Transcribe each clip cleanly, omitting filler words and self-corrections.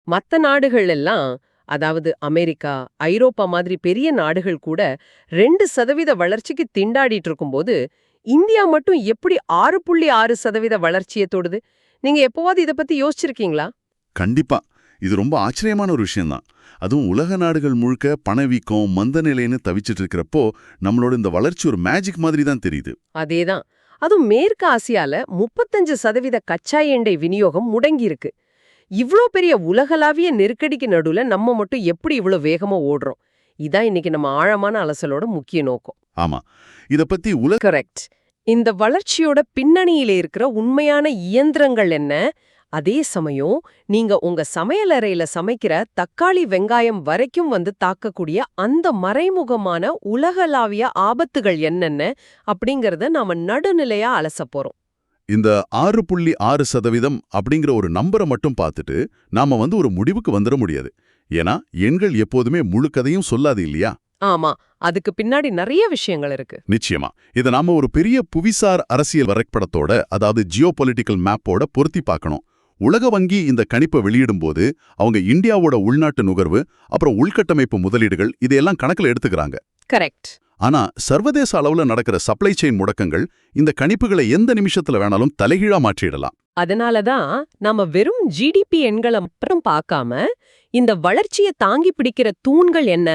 மத்த நாடுகள் எல்லாம், அதாவது அமெரிக்கா, ஐரோப்பா மாதிரி பெரிய நாடுகள் கூட 2% வளர்ச்சிக்கு திண்டாடிட்டு இருக்கும்போது, இந்தியா மட்டும் எப்படி 6.6% வளர்ச்சிய தொடுது? நீங்க எப்பவாவது இத பத்தி யோசிச்சிருக்கீங்களா? கண்டிப்பா. இது ரொம்ப ஆச்சரியமான ஒரு விஷயம்தான். அதுவும் உலக நாடுகள் முழுக்க பணவீக்கம், மந்த நிலைன்னு தவிச்சிட்டு இருக்கிறப்போ, நம்மளோட இந்த வளர்ச்சி ஒரு மேஜிக் மாதிரி தான் தெரியுது. அதேதான். அதுவும் மேற்கு ஆசியால 35% கச்சா எண்ணெய் விநியோகம் முடங்கியிருக்கு. இவ்ளோ பெரிய உலகளாவிய நெருக்கடிக்கு நடுவுல நம்ம மட்டும் எப்படி இவ்ளோ வேகமா ஓடுறோம்? இதான் இன்னைக்கு நம்ம ஆழமான அலசலோட முக்கிய நோக்கம். ஆமா. இத பத்தி உலக கரெக்ட். இந்த வளர்ச்சியோட பின்னணியில இருக்கிற உண்மையான இயந்திரங்கள் என்ன? அதே சமயம் நீங்க உங்க சமையலறையில சமைக்கிற தக்காளி, வெங்காயம் வரைக்கும் வந்து தாக்கக்கூடிய அந்த மறைமுகமான உலகளாவிய ஆபத்துகள் என்னென்ன அப்படிங்கறத நாம நடுநிலையா அலசப் போறோம். இந்த 6.6% அப்படிங்கிற ஒரு நம்பரை மட்டும் பார்த்துட்டு, நாம ஒரு முடிவுக்கு வந்துட முடியாது. ஏன்னா, எண்கள் எப்போதுமே முழு கதையும் சொல்லாது இல்லையா? ஆமா, அதுக்கு பின்னாடி நெறைய விஷயங்கள் இருக்கு. நிச்சயமா. இத நாம ஒரு பெரிய புவிசார் அரசியல் வரைபடத்தோட, அதாவது ஜியோ பொலிட்டிக்கல் மேப்போட பொருத்தி பார்க்கணும். உலக வங்கி இந்த கணிப்பை வெளியிடும்போது, அவங்க இந்தியாவோட உள்நாட்டு நுகர்வு, அப்புறம் உள்கட்டமைப்பு முதலீடுகள் இதையெல்லாம் கணக்குல எடுத்துக்கிறாங்க. கரெக்ட். ஆனா சர்வதேச அளவுல நடக்கிற சப்ளை செயின் முடக்கங்கள் இந்த கணிப்புகளை எந்த நிமிஷத்துல வேணாலும் தலைகீழா மாற்றிடலாம். அதனாலதான் நாம வெறும் ஜிடிபி எண்களை மட்டும் பார்க்காம, இந்த வளர்ச்சியை தாங்கி பிடிக்கிற தூண்கள் என்ன,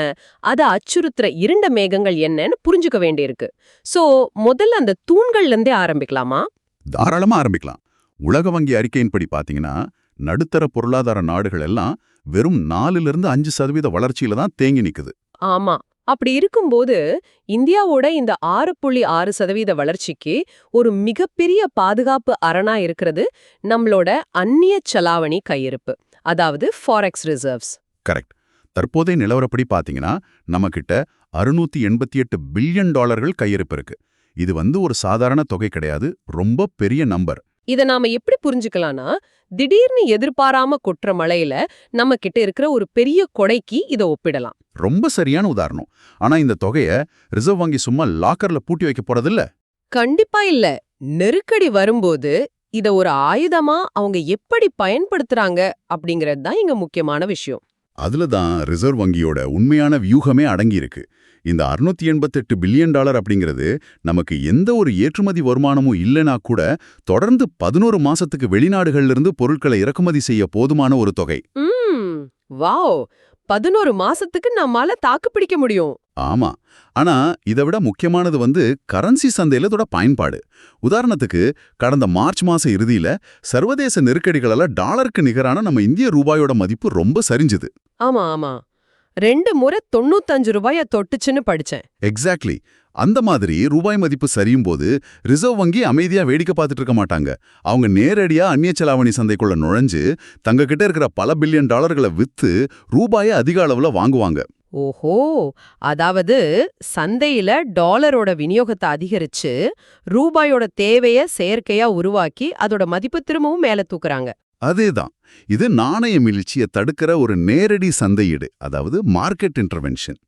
அதை அச்சுறுத்துற இருண்ட மேகங்கள் என்னன்னு புரிஞ்சுக்க வேண்டியிருக்கு. சோ முதல்ல அந்த தூண்கள்ல இருந்தே ஆரம்பிக்கலாமா? தாராளமா ஆரம்பிக்கலாம். உலக வங்கி அறிக்கையின்படி பாத்தீங்கன்னா, நடுத்தர பொருளாதார நாடுகள் எல்லாம் வெறும் 4-5% வளர்ச்சியில தான் தேங்கி நிக்குது. ஆமா. அப்படி இருக்கும்போது இந்தியாவோட இந்த 6.6% வளர்ச்சிக்கு ஒரு மிகப்பெரிய பாதுகாப்பு அரணா இருக்கிறது நம்மளோட அந்நிய செலாவணி கையிருப்பு, அதாவது ஃபாரெக்ஸ் ரிசர்வ்ஸ். கரெக்ட். தற்போதைய நிலவரப்படி பாத்தீங்கன்னா, நம்ம கிட்ட $688 பில்லியன் கையிருப்பு இருக்கு. இது ஒரு சாதாரண தொகை கிடையாது, ரொம்ப பெரிய நம்பர். இத நாம எப்படி புரிஞ்சுக்கலாம்னா, திடீர்னு எதிர்பாராம கொட்டுற மழையில நம்ம கிட்ட இருக்கிற ஒரு பெரிய கொடைக்கு இத ஒப்பிடலாம். ரொம்ப சரியான உதாரணம். ஆனா இந்த தொகைய ரிசர்வ் வங்கி சும்மா லாக்கர்ல பூட்டி வைக்க போறதில்ல. கண்டிப்பா இல்ல. நெருக்கடி வரும்போது இத ஒரு ஆயுதமா அவங்க எப்படி பயன்படுத்துறாங்க அப்படிங்கறது தான் இங்க முக்கியமான விஷயம். அதுல தான் ரிசர்வ் வங்கியோட உண்மையான வியூகமே அடங்கியிருக்கு. இந்த $688 பில்லியன் அப்படிங்கிறது நமக்கு எந்த ஒரு ஏற்றுமதி வருமானமும் இல்லைனா கூட தொடர்ந்து 11 மாசத்துக்கு வெளிநாடுகள்ல இருந்து பொருட்களை இறக்குமதி செய்ய போதுமான ஒரு தொகை. வாவ், 11 மாசத்துக்கு நம்மால தாக்கு பிடிக்க முடியும். ஆமா. ஆனா இதை விட முக்கியமானது கரன்சி சந்தையில இதோட பயன்பாடு. உதாரணத்துக்கு கடந்த மார்ச் மாச இறுதியில சர்வதேச நெருக்கடிகளால டாலருக்கு நிகரான நம்ம இந்திய ரூபாயோட மதிப்பு ரொம்ப சரிஞ்சுது. ஆமா ஆமா, 2 முறை 95 ரூபாய தொட்டுச்சுன்னு படிச்சேன். எக்ஸாக்ட்லி. அந்த மாதிரி ரூபாய் மதிப்பு சரியும் போது ரிசர்வ் வங்கி அமைதியா வேடிக்கை பார்த்துட்டு இருக்க மாட்டாங்க. அவங்க நேரடியா அந்நிய செலாவணி சந்தைக்குள்ள நுழைஞ்சு தங்க கிட்ட இருக்கிற பல பில்லியன் டாலர்களை வித்து ரூபாயை அதிக அளவுல வாங்குவாங்க. ஓஹோ, அதாவது சந்தையில டாலரோட விநியோகத்தை அதிகரிச்சு ரூபாயோட தேவைய செயற்கையா உருவாக்கி அதோட மதிப்பு திரும்பவும் மேல தூக்குறாங்க. அதேதான். இது நாணய மீழ்ச்சியை தடுக்கிற ஒரு நேரடி சந்தையீடு, அதாவது மார்க்கெட் இன்டர்வென்ஷன்.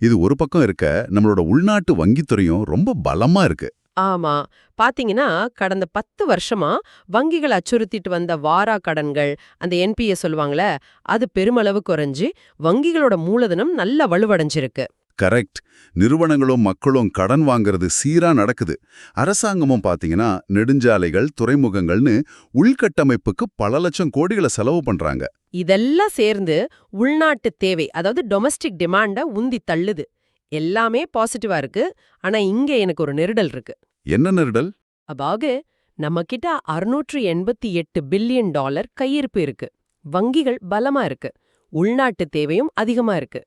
இது ஒரு பக்கம் இருக்க, நம்மளோட உள்நாட்டு வங்கித்துறையும் ரொம்ப பலமா இருக்கு. ஆமா, பாத்தீங்கன்னா கடந்த 10 வருஷமா வங்கிகள் அச்சுறுத்திட்டு வந்த வாரா கடன்கள், அந்த என்பிஏ சொல்லுவாங்களே, அது பெருமளவு குறைஞ்சு வங்கிகளோட மூலதனம் நல்ல வலுவடைஞ்சிருக்கு. கரெக்ட். நிறுவனங்களும் மக்களும் கடன் வாங்குறது சீரா நடக்குது. அரசாங்கமும் பாத்தீங்கன்னா நெடுஞ்சாலைகள், துறைமுகங்கள்னு உள்கட்டமைப்புக்கு பல லட்சம் கோடிகளை செலவு பண்றாங்க. இதெல்லாம் சேர்ந்து உள்நாட்டு தேவை, அதாவது டொமஸ்டிக் டிமாண்ட உந்தி தள்ளுது. எல்லாமே பாசிட்டிவா இருக்கு. ஆனா இங்க எனக்கு ஒரு நெருடல் இருக்கு. என்ன நெருடல்? அதாவது நம்ம கிட்ட $688 பில்லியன் கையிருப்பு இருக்கு. வங்கிகள் பலமா இருக்கு. உள்நாட்டு தேவையும் அதிகமா இருக்கு.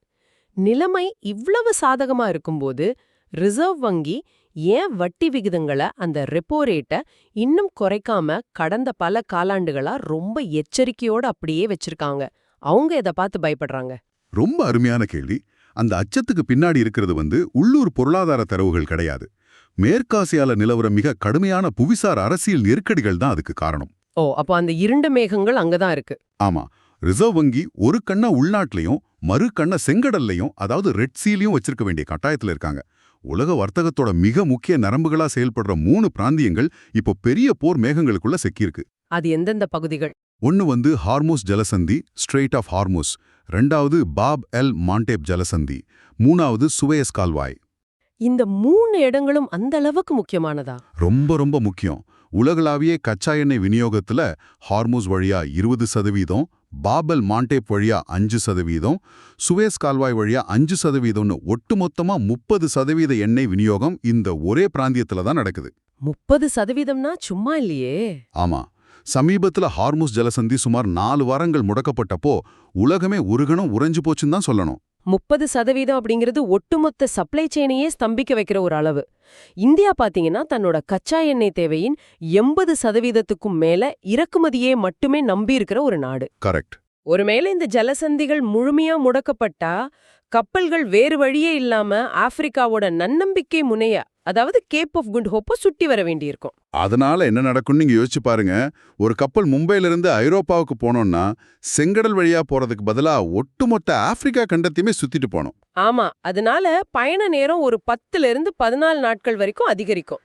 நிலைமை இவ்வளவு சாதகமா இருக்கும்போது ரிசர்வ் வங்கி ஏன் வட்டி விகிதங்களை, அந்த ரெப்போ ரேட்டை இன்னும் குறைக்காம கடந்த பல காலாண்டுகளா ரொம்ப எச்சரிக்கையோட அப்படியே வச்சிருக்காங்க? அவங்க இதை பார்த்து பயப்படுறாங்க. ரொம்ப அருமையான கேள்வி. அந்த அச்சத்துக்கு பின்னாடி இருக்கிறது உள்ளூர் பொருளாதார தரவுகள் கிடையாது. மேற்காசியால நிலவர மிக கடுமையான புவிசார் அரசியல் நெருக்கடிகள் தான் அதுக்கு காரணம். ஓ, அப்போ அந்த இருண்ட மேகங்கள் அங்கதான் இருக்கு. ஆமா. ரிசர்வ் வங்கி ஒரு கண்ண உள்நாட்டிலையும் மறு கண்ண செங்கடல்லையும், அதாவது ரெட் சீலையும் வச்சிருக்க வேண்டிய கட்டாயத்துல இருக்காங்க. உலக வர்த்தகத்தோட மிக முக்கிய நரம்புகளா செயல்படுற 3 பிராந்தியங்கள் இப்போ பெரிய போர் மேகங்களுக்குள்ள சிக்கியிருக்கு. அது எந்தெந்த பகுதிகள்? ஒன்னு வந்து ஹார்மூஸ் ஜலசந்தி, ஸ்ட்ரெய்ட் ஆஃப் ஹார்மூஸ். ரெண்டாவது பாப் எல் மாண்டேப் ஜலசந்தி. மூணாவது சுவேஸ் கால்வாய். இந்த 3 இடங்களும் அந்த அளவுக்கு முக்கியமானதா? ரொம்ப ரொம்ப முக்கியம். உலகளாவிய கச்சா எண்ணெய் விநியோகத்துல ஹார்மூஸ் வழியா 20%, பாபல் மாண்டேப் வழியா 5%, சுவேஸ் கால்வாய் வழியா 5%ன்னு ஒட்டுமொத்தமா 30% எண்ணெய் விநியோகம் இந்த ஒரே பிராந்தியத்துல தான் நடக்குது. 30%னா சும்மா இல்லையே. ஆமா. சமீபத்துல ஹார்மூஸ் ஜலசந்தி சுமார் 4 வாரங்கள் முடக்கப்பட்டப்போ உலகமே உருகணும் உறைஞ்சு போச்சுன்னு தான் சொல்லணும். 30% அப்படிங்கிறது ஒட்டுமொத்த சப்ளை செயினையே ஸ்தம்பிக்க வைக்கிற ஒரு அளவு. இந்தியா பாத்தீங்கன்னா தன்னோட கச்சா எண்ணெய் தேவையின் 80%க்கும் மேல இறக்குமதியே மட்டுமே நம்பி இருக்கிற ஒரு நாடு. கரெக்ட். ஒருவேளை இந்த ஜலசந்திகள் முழுமையா முடக்கப்பட்டா கப்பல்கள் வேறு வழியே இல்லாம ஆப்பிரிக்காவோட நன்னம்பிக்கை முனைய, அதாவது கேப் ஆஃப் குட் ஹோப்பை சுட்டி வர வேண்டியிருக்கும். அதனால என்ன நடக்கும்னு நீங்க யோசிச்சு பாருங்க. ஒரு கப்பல் மும்பையிலிருந்து ஐரோப்பாவுக்கு போனோம்னா செங்கடல் வழியா போறதுக்கு பதிலா ஒட்டுமொத்த ஆப்பிரிக்கா கண்டத்தையுமே சுத்திட்டு போனோம். ஆமா, அதனால பயண நேரம் ஒரு 10லிருந்து 14 நாட்கள் வரைக்கும் அதிகரிக்கும்.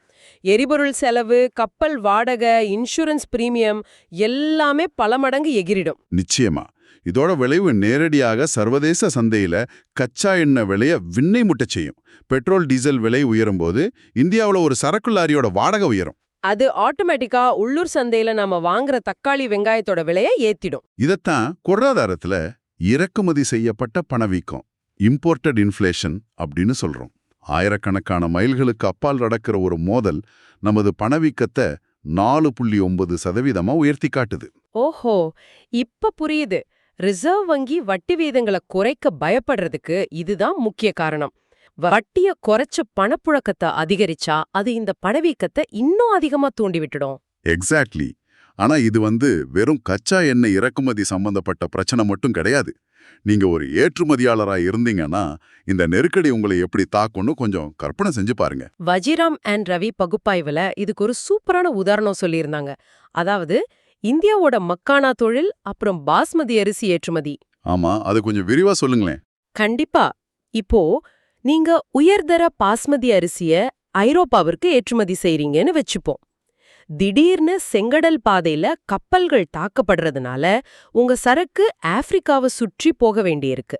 எரிபொருள் செலவு, கப்பல் வாடகை, இன்சூரன்ஸ் பிரீமியம் எல்லாமே பல மடங்கு எகிரிடும். நிச்சயமா. இதோட விளைவு நேரடியாக சர்வதேச சந்தையில கச்சா எண்ணெய் விலைய விண்ணை முட்டச் செய்யும். பெட்ரோல் டீசல் விலை உயரும்போது இந்தியாவுல ஒரு சரக்கு லாரியோட வாடகை உயரும். அது ஆட்டோமேட்டிக்கா உள்ளூர் சந்தையில நாம வாங்குற தக்காளி வெங்காயத்தோட விலையை ஏத்திடும். இதத்தான் பொருளாதாரத்துல இறக்குமதி செய்யப்பட்ட பணவீக்கம், இம்போர்ட்டட் இன்ஃப்ளேஷன் அப்படின்னு சொல்றோம். ஆயிரக்கணக்கான மைல்களுக்கு அப்பால் நடக்கிற ஒரு மோதல் நமது பணவீக்கத்தை 4.9% உயர்த்தி காட்டுது. ஓஹோ, இப்ப புரியுது. ரிசர்வ் வங்கி வட்டி வீதங்களை குறைக்க பயப்படுறதுக்கு இதுதான் முக்கிய காரணம். வட்டிய குறைச்ச பணப்புழக்கத்தை அதிகரிச்சா அது இந்த பணவீக்கத்தை இன்னும் அதிகமா தூண்டி விட்டுடும். எக்ஸாக்ட்லி. ஆனா இது வெறும் கச்சா எண்ணெய் இறக்குமதி சம்பந்தப்பட்ட பிரச்சனை மட்டும் கிடையாது. நீங்க ஒரு ஏற்றுமதியாளரா இருந்தீங்கன்னா இந்த நெருக்கடி உங்களை எப்படி தாக்கும்னு கொஞ்சம் கற்பனை செஞ்சு பாருங்க. வஜிராம் அண்ட் ரவி பகுப்பாய்வுல இதுக்கு ஒரு சூப்பரான உதாரணம் சொல்லியிருந்தாங்க. அதாவது இந்தியாவோட மக்கானா தொழில், அப்புறம் பாஸ்மதி அரிசி ஏற்றுமதி. ஆமா, அது கொஞ்சம் விரிவா சொல்லுங்களேன். கண்டிப்பா. இப்போ நீங்க உயர்தர பாஸ்மதி அரிசிய ஐரோப்பாவிற்கு ஏற்றுமதி செய்றீங்கன்னு வச்சுப்போம். திடீர்னு செங்கடல் பாதையில கப்பல்கள் தாக்கப்படுறதுனால உங்க சரக்கு ஆப்பிரிக்காவை சுற்றி போக வேண்டியிருக்கு.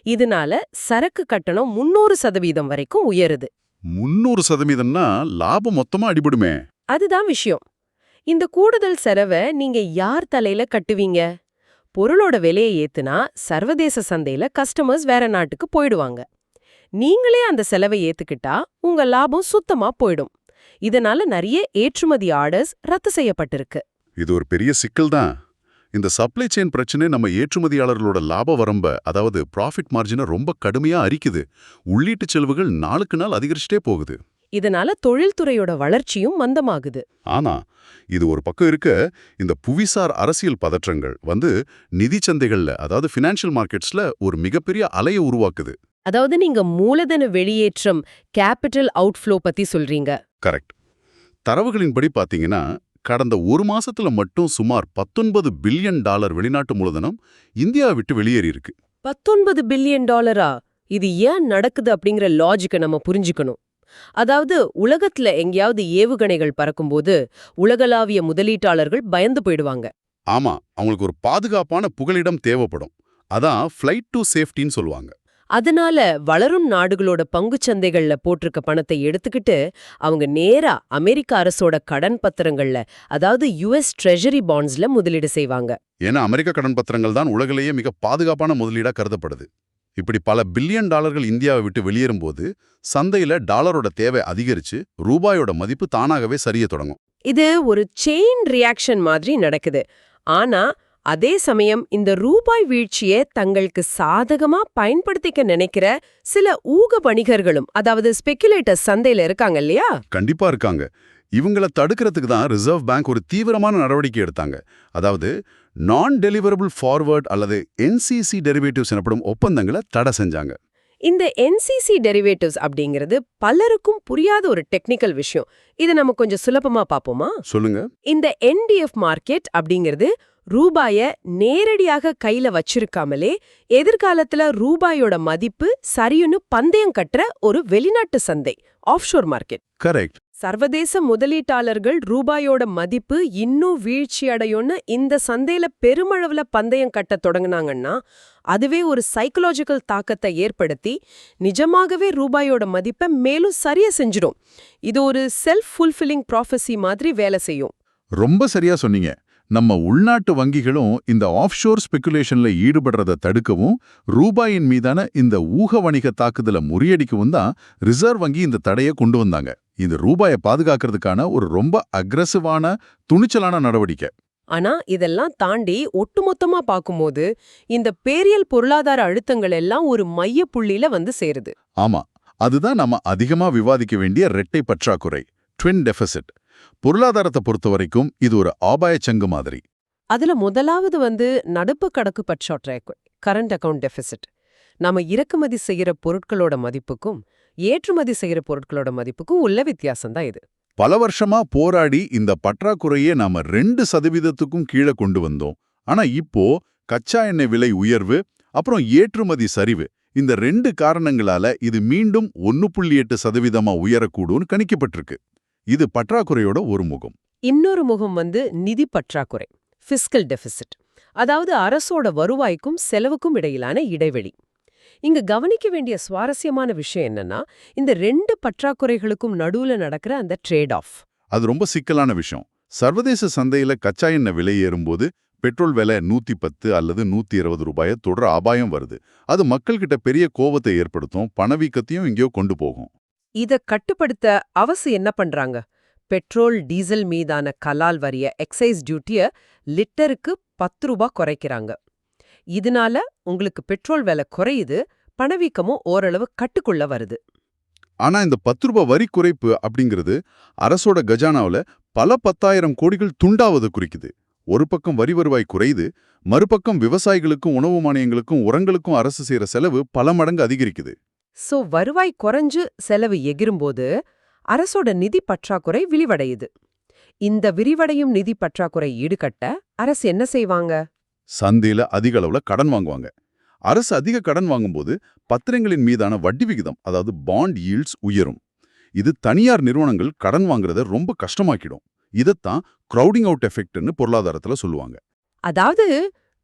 இதனால சரக்கு கட்டணம் 300% வரைக்கும் உயருது. 300%ன்னா லாபம் மொத்தமா அடிபடுமே. அதுதான் விஷயம். இந்த கூடுதல் செலவை நீங்க யார் தலையில கட்டுவீங்க? பொருளோட விலையை ஏத்துனா சர்வதேச சந்தையில கஸ்டமர்ஸ் வேற நாட்டுக்கு போயிடுவாங்க. நீங்களே அந்த செலவை ஏத்துக்கிட்டா உங்க லாபம் சுத்தமா போயிடும். இதனால நிறைய ஏற்றுமதி ஆர்டர்ஸ் ரத்து செய்யப்பட்டிருக்கு. இது ஒரு பெரிய சிக்கல் தான். இந்த சப்ளை செயின் பிரச்சனை நம்ம ஏற்றுமதியாளர்களோட லாப வரம்ப, அதாவது ப்ராஃபிட் மார்ஜினை ரொம்ப கடுமையா அரிக்குது. உள்ளீட்டு செலவுகள் நாளுக்கு நாள் அதிகரிச்சுட்டே போகுது. இதனால தொழில்துறையோட வளர்ச்சியும் மந்தமாகுது. ஆனா இது ஒரு பக்கம் இருக்க, இந்த புவிசார் அரசியல் பதற்றங்கள் நிதி சந்தைகள்ல, அதாவது ஃபினான்ஷியல் மார்க்கெட்ஸ்ல ஒரு மிகப்பெரிய அலையை உருவாக்குது. அதாவது நீங்க மூலதன வெளியேற்றம், கேபிட்டல் அவுட்ஃப்ளோ பத்தி சொல்றீங்க. கரெக்ட். தரவுகளின்படி பாத்தீங்கன்னா கடந்த ஒரு மாசத்துல மட்டும் சுமார் $19 பில்லியன் வெளிநாட்டு மூலதனம் இந்தியாவை விட்டு வெளியேறி இருக்கு. $19 பில்லியன்? இது ஏன் நடக்குது அப்படிங்கிற லாஜிக்கை நம்ம புரிஞ்சுக்கணும். அதாவது உலகத்துல எங்கேயாவது ஏவுகணைகள் பறக்கும்போது உலகளாவிய முதலீட்டாளர்கள் பயந்து போயிடுவாங்க. ஆமா, அவங்களுக்கு ஒரு பாதுகாப்பான புகலிடம் தேவைப்படும். அதான் ஃப்ளைட் டு சேஃப்டின்னு சொல்லுவாங்க. அதனால வளரும் நாடுகளோட பங்குச்சந்தைகள்ல போட்டிருக்க பணத்தை எடுத்துக்கிட்டு அவங்க நேரா அமெரிக்க அரசோட கடன் பத்திரங்கள்ல, அதாவது US ட்ரெஷரி பாண்ட்ஸ்ல முதலீடு செய்வாங்க. ஏன்னா அமெரிக்க கடன் பத்திரங்கள் தான் உலகிலேயே மிக பாதுகாப்பான முதலீடா கருதப்படுது. இப்படி பல பில்லியன் டாலர்கள் இந்தியாவை விட்டு வெளியேறும்போது சந்தையில டாலரோட தேவை அதிகரிச்சு ரூபாயோட மதிப்பு தானாகவே சரிய தொடங்கும். இது ஒரு செயின் ரியாக்ஷன் மாதிரி நடக்குது. ஆனா அதே சமயம் இந்த ரூபாய் வீழ்ச்சியை தங்களுக்கு சாதகமா பயன்படுத்திக்க நினைக்கிற சில ஊக வணிகர்களும், அதாவது ஸ்பெகுலேட்டர்ஸ் சந்தையில இருக்காங்க இல்லையா? கண்டிப்பா இருக்காங்க. இவங்கள தடுக்கிறதுக்கு தான் ரிசர்வ் பேங்க் ஒரு தீவிரமான நடவடிக்கை எடுத்தாங்க. அதாவது நான் டெலிவரபிள் ஃபார்வர்ட் அல்லது NCC டெரிவேட்டிவ்ஸ் எனப்படும் ஒப்பந்தங்களை தடை செஞ்சாங்க. இந்த NCC டெரிவேட்டிவ்ஸ் அப்படிங்கிறது பலருக்கும் புரியாத ஒரு டெக்னிக்கல் விஷயம். இதை நம்ம கொஞ்சம் சுலபமா பாப்போமா? சொல்லுங்க. இந்த NDF மார்க்கெட் அப்படிங்கிறது ரூபாய நேரடியாக கையில வச்சிருக்காமலே எதிர்காலத்துல ரூபாயோட மதிப்பு சரியுன்னு பந்தயம் கட்டுற ஒரு வெளிநாட்டு சந்தை, ஆஃப்ஷோர் மார்க்கெட். கரெக்ட். சர்வதேச முதலீட்டாளர்கள் ரூபாயோட மதிப்பு இன்னும் வீழ்ச்சியடையும்னு இந்த சந்தையில பெருமளவுல பந்தயம் கட்ட தொடங்குனாங்கன்னா அதுவே ஒரு சைக்கலாஜிக்கல் தாக்கத்தை ஏற்படுத்தி நிஜமாகவே ரூபாயோட மதிப்பை மேலும் சரியா செஞ்சிடும். இது ஒரு செல்ஃப் ஃபுல்ஃபில்லிங் ப்ராஃபஸி மாதிரி வேலை செய்யும். ரொம்ப சரியா சொன்னீங்க. நம்ம உள்நாட்டு வங்கிகளும் இந்த ஆஃப்ஷோர் ஸ்பெகுலேஷன்ல ஈடுபடுறத தடுக்கவும் ரூபாயின் மீதான இந்த ஊக வணிக தாக்குதலை முறியடிக்கவும் தான் ரிசர்வ் வங்கி இந்த தடையை கொண்டு வந்தாங்க. இது ரூபாயை பாதுகாக்கிறதுக்கான ஒரு ரொம்ப அக்ரெசிவான துணிச்சலான நடவடிக்கை. ஆனா இதெல்லாம் தாண்டி ஒட்டுமொத்தமா பார்க்கும்போது இந்த பேரியல் பொருளாதார அழுத்தங்கள் எல்லாம் ஒரு மைய புள்ளியில வந்து சேருது. ஆமா, அதுதான் நம்ம அதிகமா விவாதிக்க வேண்டிய இரட்டை பற்றாக்குறை, ட்வின் டெபிசிட். பொருளாதாரத்தை பொறுத்த வரைக்கும் இது ஒரு ஆபாயச்சங்கு மாதிரி. அதுல முதலாவது வந்து நடப்பு கணக்கு பற்றாக்குறை, கரண்ட் அக்கவுண்ட் டெபிசிட். நாம இறக்குமதி செய்யற பொருட்களோட மதிப்புக்கும் ஏற்றுமதி செய்யற பொருட்களோட மதிப்புக்கும் உள்ள வித்தியாசம் தான் இது. பல வருஷமா போராடி இந்த பற்றாக்குறையே நாம 2% கீழே கொண்டு வந்தோம். ஆனா இப்போ கச்சா எண்ணெய் விலை உயர்வு அப்புறம் ஏற்றுமதி சரிவு, இந்த 2 காரணங்களால இது மீண்டும் 1.8% உயரக்கூடும்னு கணிக்கப்பட்டிருக்கு. இது பற்றாக்குறையோட ஒரு முகம். இன்னொரு முகம் வந்து நிதி பற்றாக்குறை, ஃபிஸ்கல் டெபிசிட். அதாவது அரசோட வருவாய்க்கும் செலவுக்கும் இடையிலான இடைவெளி. இங்க கவனிக்க வேண்டிய சுவாரஸ்யமான விஷயம் என்னன்னா இந்த 2 பற்றாக்குறைகளுக்கும் நடுவுல நடக்கிற அந்த ட்ரேட் ஆஃப். அது ரொம்ப சிக்கலான விஷயம். சர்வதேச சந்தையில கச்சா எண்ணெய் விலை ஏறும்போது பெட்ரோல் விலை 110 அல்லது 120 ரூபாயை தொடர அபாயம் வருது. அது மக்கள்கிட்ட பெரிய கோபத்தை ஏற்படுத்தும், பணவீக்கத்தையும் எங்கேயோ கொண்டு போகும். இத கட்டுப்படுத்த அவசு என்ன பண்றாங்க? பெட்ரோல் டீசல் மீதான கலால் வரிய எக்ஸைஸ் டியூட்டிய லிட்டருக்கு 10 ரூபாய் குறைக்கிறாங்க. இதனால உங்களுக்கு பெட்ரோல் விலை குறையுது, பணவீக்கமும் ஓரளவு கட்டுக்குள்ள வருது. ஆனா இந்த 10 ரூபாய் வரி குறைப்பு அப்படிங்கிறது அரசோட கஜானாவுல பல 10,000 கோடிகள் துண்டாவது குறிக்குது. ஒரு பக்கம் வரி வருவாய் குறையுது, மறுபக்கம் விவசாயிகளுக்கும் உணவு மானியங்களுக்கும் உரங்களுக்கும் அரசு செய்யற செலவு பல மடங்கு அதிகரிக்குது. சோ வருவாய் குறைஞ்சு செலவு எகிரும்போது அரசோட நிதி பற்றாக்குறை விரிவடையுது. இந்த விரிவடையும் நிதி பற்றாக்குறை ஈடுகட்ட அரசு என்ன செய்வாங்க? சந்தையில அதிக அளவுல கடன் வாங்குவாங்க. அரசு அதிக கடன் வாங்கும்போது பத்திரங்களின் மீதான வட்டி விகிதம், அதாவது பாண்ட் ஈல்ட்ஸ் உயரும். இது தனியார் நிறுவனங்கள் கடன் வாங்குறத ரொம்ப கஷ்டமாக்கிடும். இதத்தான் கிரவுடிங் அவுட் எஃபெக்ட்னு பொருளாதாரத்துல சொல்லுவாங்க. அதாவது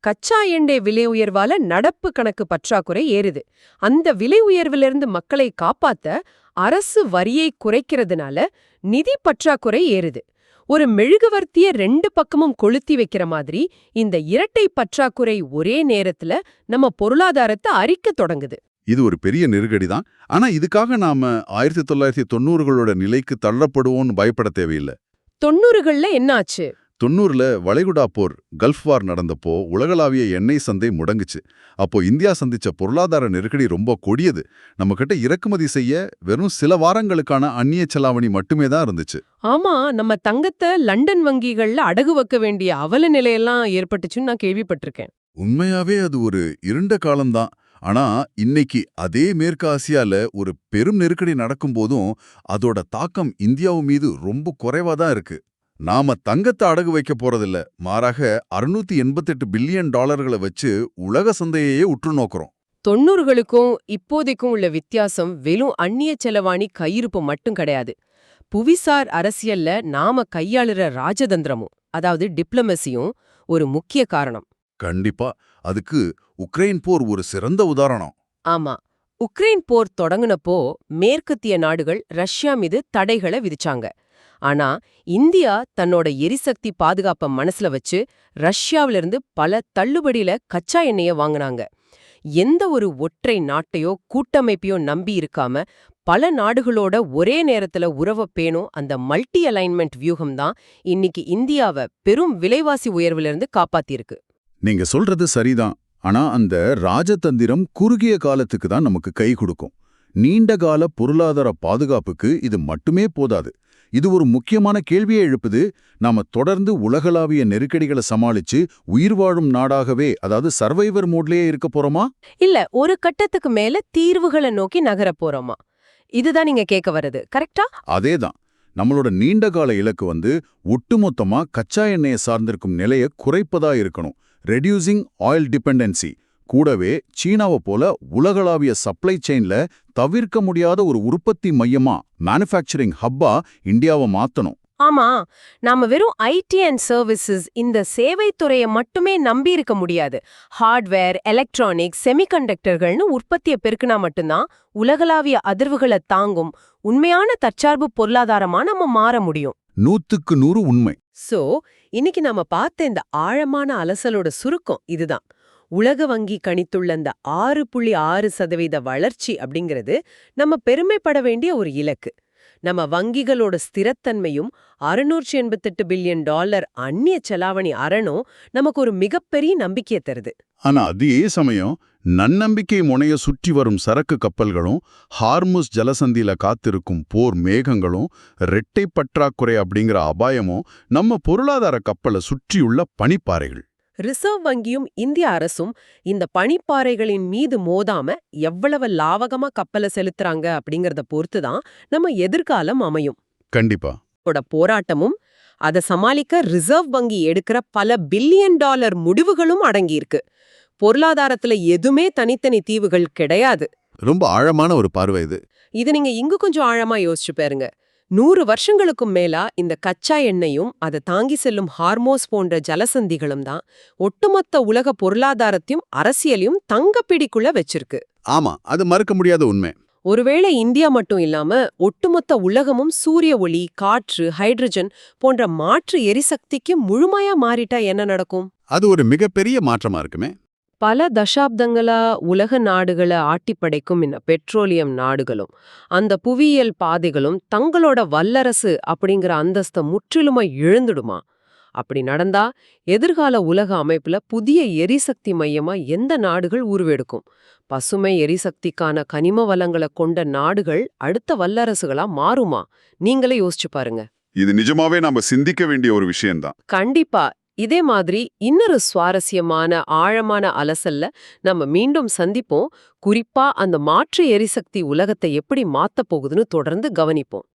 கச்சா எண்ணெய் விலை உயர்வால நடப்பு கணக்கு பற்றாக்குறை ஏறுது. அந்த விலை உயர்விலிருந்து மக்களை காப்பாத்த அரசு வரியை குறைக்கிறதுனால நிதி பற்றாக்குறை ஏறுது. ஒரு மெழுகுவர்த்திய 2 பக்கமும் கொளுத்தி வைக்கிற மாதிரி இந்த இரட்டை பற்றாக்குறை ஒரே நேரத்துல நம்ம பொருளாதாரத்தை அரிக்க தொடங்குது. இது ஒரு பெரிய நெருக்கடி தான். ஆனா இதுக்காக நாம 1990களோட நிலைக்கு தள்ளப்படுவோம்னு பயப்பட தேவையில்லை. 90கள்ல என்ன ஆச்சு? 90ல வளைகுடா போர், கல்ஃப் வார் நடந்தப்போ உலகளாவிய எண்ணெய் சந்தை முடங்குச்சு. அப்போ இந்தியா சந்திச்ச பொருளாதார நெருக்கடி ரொம்ப கொடியது. நம்ம கிட்ட இறக்குமதி செய்ய வெறும் சில வாரங்களுக்கான அந்நிய செலாவணி மட்டுமே தான் இருந்துச்சு. ஆமா, நம்ம தங்கத்தை லண்டன் வங்கிகள்ல அடகு வைக்க வேண்டிய அவல நிலையெல்லாம் ஏற்பட்டுச்சுன்னு நான் கேள்விப்பட்டிருக்கேன். உண்மையாவே அது ஒரு இருண்ட காலம்தான். ஆனா இன்னைக்கு அதே மேற்கு ஆசியால ஒரு பெரும் நெருக்கடி நடக்கும்போதும் அதோட தாக்கம் இந்தியாவு மீது ரொம்ப குறைவா தான் இருக்கு. நாம தங்கத்தை அடகு வைக்க போறதில்ல, மாறாக $688 பில்லியன் வச்சு உலக சந்தையையே உற்று நோக்குறோம். 90களுக்கும் இப்போதைக்கும் உள்ள வித்தியாசம் வெறும் அந்நிய செலவாணி கையிருப்பு மட்டும் கிடையாது. புவிசார் அரசியல்ல நாம கையாளுற ராஜதந்திரமும், அதாவது டிப்ளமசியும் ஒரு முக்கிய காரணம். கண்டிப்பா. அதுக்கு உக்ரைன் போர் ஒரு சிறந்த உதாரணம். ஆமா, உக்ரைன் போர் தொடங்குனப்போ மேற்கத்திய நாடுகள் ரஷ்யா மீது தடைகளை விதிச்சாங்க. ஆனா இந்தியா தன்னோட எரிசக்தி பாதுகாப்பை மனசுல வச்சு ரஷ்யாவிலிருந்து பல தள்ளுபடியில கச்சா எண்ணெய வாங்குனாங்க. எந்த ஒரு ஒற்றை நாட்டையோ கூட்டமைப்பையோ நம்பி இருக்காம பல நாடுகளோட ஒரே நேரத்துல உறவை பேணும் அந்த மல்டி அலைன்மெண்ட் வியூகம் தான் இன்னைக்கு இந்தியாவை பெரும் விலைவாசி உயர்விலிருந்து காப்பாத்திருக்கு. நீங்க சொல்றது சரிதான். ஆனா அந்த ராஜதந்திரம் குறுகிய காலத்துக்கு தான் நமக்கு கை கொடுக்கும். நீண்டகால பொருளாதார பாதுகாப்புக்கு இது மட்டுமே போதாது. இது ஒரு முக்கியமான கேள்வியை எழுப்புது. நாம தொடர்ந்து உலகளாவிய நெருக்கடிகளை சமாளிச்சு உயிர் வாழும் நாடாகவே, அதாவது சர்வைவர் மோட்லயே இருக்க போறோமா, இல்ல ஒரு கட்டத்துக்கு மேல தீர்வுகளை நோக்கி நகர போறோமா? இதுதான் நீங்க கேட்க வருது, கரெக்டா? அதேதான். நம்மளோட நீண்டகால இலக்கு ஒட்டுமொத்தமா கச்சா எண்ணெயை சார்ந்திருக்கும் நிலையை குறைப்பதா இருக்கணும். ரெடியூசிங் ஆயில் டிபெண்டன்சி, கூடவே சீனாவை போல உலகளாவிய சப்ளை செயின்ல தவிர்க்க முடியாத ஒரு உற்பத்தி மையமா மேனுஃபேக்சரிங் ஹப்பா இந்தியாவை மாத்தணும். ஆமா, நாம வெறும் ஐடி அண்ட் சர்வீசஸ் இந்த சேவைத்துறையை மட்டுமே நம்பி இருக்க முடியாது. ஹார்ட்வேர், எலக்ட்ரானிக்ஸ், செமிகண்டக்டர்கள்னு உற்பத்தியை பெருக்கினா மட்டும்தான் உலகளாவிய அதிர்வுகளை தாங்கும் உண்மையான தற்சார்பு பொருளாதாரமா நம்ம மாற முடியும். 100க்கு 100 உண்மை. சோ, இன்னைக்கு நாம பார்த்த இந்த ஆழமான அலசலோட சுருக்கம் இதுதான். உலக வங்கி கணித்துள்ள இந்த 6.6% வளர்ச்சி அப்படிங்கிறது நம்ம பெருமைப்பட வேண்டிய ஒரு இலக்கு. நம்ம வங்கிகளோட ஸ்திரத்தன்மையும் $688 பில்லியன் அந்நிய செலாவணி அரணும் நமக்கு ஒரு மிகப்பெரிய நம்பிக்கையை தருது. ஆனா அதே சமயம் நன்னம்பிக்கை முனைய சுற்றி வரும் சரக்கு கப்பல்களும், ஹார்முஸ் ஜலசந்தியில காத்திருக்கும் போர் மேகங்களும், இரட்டை பற்றாக்குறை அப்படிங்கிற அபாயமும் நம்ம பொருளாதார கப்பலை சுற்றியுள்ள பனிப்பாறைகள். ரிசர்வ் வங்கியும் இந்திய அரசும் இந்த பனிப்பாறைகளின் மீது மோதாம எவ்வளவு லாவகமா கப்பலை செலுத்துறாங்க அப்படிங்கறத பொறுத்துதான் நம்ம எதிர்காலம் அமையும். கண்டிப்பா. போராட்டமும் அதை சமாளிக்க ரிசர்வ் வங்கி எடுக்கிற பல பில்லியன் டாலர் முடிவுகளும் அடங்கியிருக்கு. பொருளாதாரத்துல எதுவுமே தனித்தனி தீவுகள் கிடையாது. ரொம்ப ஆழமான ஒரு பார்வை இது. இது நீங்க இங்கு கொஞ்சம் ஆழமா யோசிச்சு பாருங்க. 100 வருஷங்களுக்கும் மேலா இந்த கச்சா எண்ணெயும் அதை தாங்கி செல்லும் ஹார்மோஸ் போன்ற ஜலசந்திகளும் தான் ஒட்டுமொத்த உலக பொருளாதாரத்தையும் அரசியலையும் தங்கப்பிடிக்குள்ள வச்சிருக்கு. ஆமா, அது மறுக்க முடியாத உண்மை. ஒருவேளை இந்தியா மட்டும் இல்லாம ஒட்டுமொத்த உலகமும் சூரிய ஒளி, காற்று, ஹைட்ரஜன் போன்ற மாற்று எரிசக்திக்கு முழுமையா மாறிட்டா என்ன நடக்கும்? அது ஒரு மிகப்பெரிய மாற்றமா இருக்குமே. பல தசாப்தங்களா உலக நாடுகளை ஆட்டிப்படைக்கும் இந்த பெட்ரோலியம் நாடுகளும் அந்த புவியியல் பாதைகளும் தங்களோட வல்லரசு அப்படிங்கிற அந்தஸ்தை முற்றிலுமா இழந்துடுமா? அப்படி நடந்தா எதிர்கால உலக அமைப்புல புதிய எரிசக்தி மையமா எந்த நாடுகள் உருவெடுக்கும்? பசுமை எரிசக்திக்கான கனிம வளங்களை கொண்ட நாடுகள் அடுத்த வல்லரசுகளா மாறுமா? நீங்களே யோசிச்சு பாருங்க. இது நிஜமாவே நாம சிந்திக்க வேண்டிய ஒரு விஷயம்தான். கண்டிப்பா. இதே மாதிரி இன்னொரு சுவாரஸ்யமான ஆழமான அலசல்ல நம்ம மீண்டும் சந்திப்போம். குறிப்பா அந்த மாற்று எரிசக்தி உலகத்தை எப்படி மாத்தப் போகுதுன்னு தொடர்ந்து கவனிப்போம்.